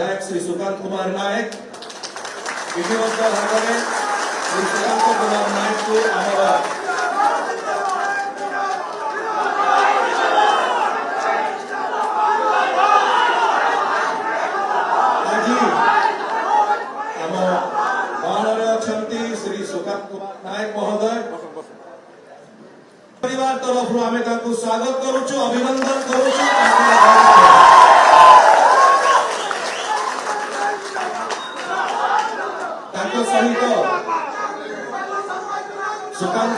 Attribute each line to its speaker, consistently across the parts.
Speaker 1: विधायक श्री सुकांत कुमार नायक विधिवत भाव में श्री सुकांत कुमार नायक को श्री सुकांत कुमार नायक महोदय परिवार तरफ आम स्वागत करुचु अभिनंदन करुचु सहित सुकांत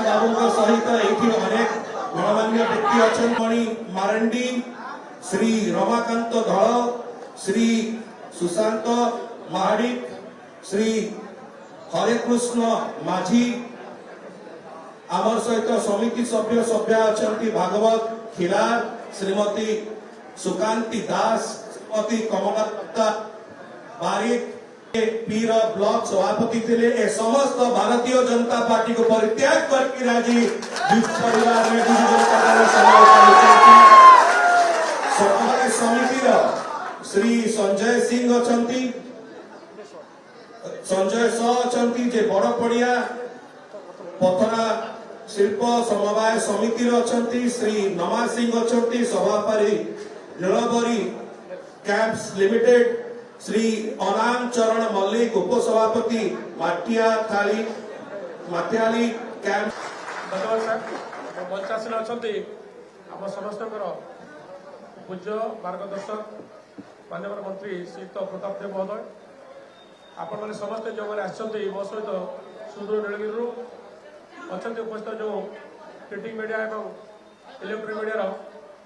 Speaker 1: बाबू सहित ये अनेक गणमान्य व्यक्ति अच्छा मणि मारंडी श्री रमाकांत धल श्री सुशांत महाडिक श्री हरेकृष्ण माझी आमर सहित समिति सभ्य सभ्या अच्छा भागवत खिलार श्रीमती सुकांती दास श्रीमती कमला बारिक पीर ब्लॉक सभापति थे ए समस्त भारतीय जनता पार्टी को परित्याग करके राजी परिवार में समिति श्री संजय सिंह अछंती संजय स अछंती जे बड़ पड़िया पथरा शिल्प समवाय समिति अछंती श्री नमा सिंह अछंती सभापति नीलबरी कैंप्स लिमिटेड श्री अनाम चरण मल्लिक उपसभापति माटियाली कैंप
Speaker 2: धन्यवाद सर मंचासीन अच्छा आम समस्त पूज्य मार्गदर्शक माननीय मंत्री श्रीयुक्त प्रताप देव महोदय आपण मैंने समस्ते जो मैंने आसछन्ति मो सहित सुदूर नीलगिरी अच्छा उपस्थित जो प्रिंटिंग मीडिया और इलेक्ट्रोनिक मीडिया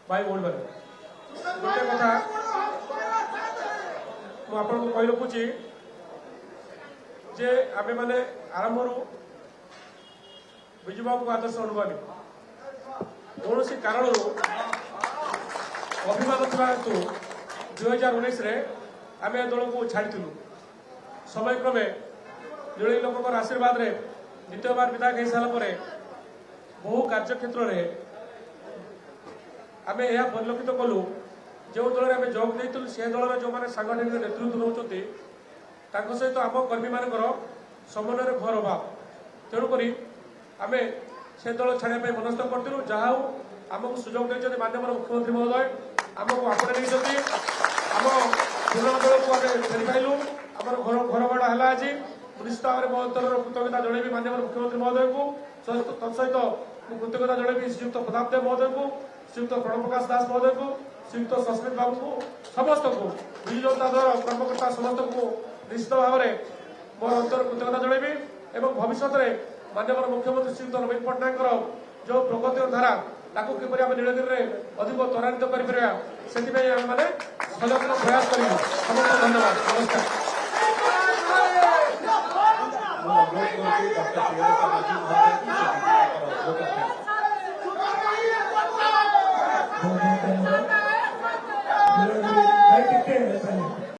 Speaker 2: भाई भौणी मैंने गोटे कथा मुझे कही रखुची जे आमे माने आरंभ विजु बाबू को आदर्श अनुगामी कौन कारण अभिमान था 2019 आम दल को छाड़ू समय क्रमे जो लोक आशीर्वाद रे द्वितीय बार विधायक हो सारापर बहु कार्यक्षेत्र में आम यह परिलक्षित कलु जो दल में जोग देलु से दल जो मैंने सांगठनिक नेतृत्व नौकरी सहित आम कर्मी मान समन्वय घर अभाव तेणुक आम से दल छाड़ापी मनस्थ करूँ जहाँ आमको सुजोग देते माननीय मुख्यमंत्री महोदय आमको आपणे नहीं आम पुराण दल को फेरी पाइलु आम घर भड़ा है आज निश्चित भाव में मो अंतर कृतज्ञता जनइबी माननीय मुख्यमंत्री महोदय को तत्सहित कृतज्ञता जनइबी श्रीयुक्त प्रताप देव महोदय को श्रीयुक्त प्रणव प्रकाश दास महोदय को श्रीयुक्त सस्मित बाबू को समस्त को विजु जनता दल कर्मकर्ता समस्त को निश्चित भाव में मो अंतर कृतज्ञता जनइबी एवं भविष्य में माननीय मुख्यमंत्री श्रीयुक्त नवीन पट्टनायक जो प्रगति धारा ताकू किपरि आम नीलगिरी में अधिक त्वरान्वित कर सजग प्रयास करूँ समस्त धन्यवाद नमस्कार।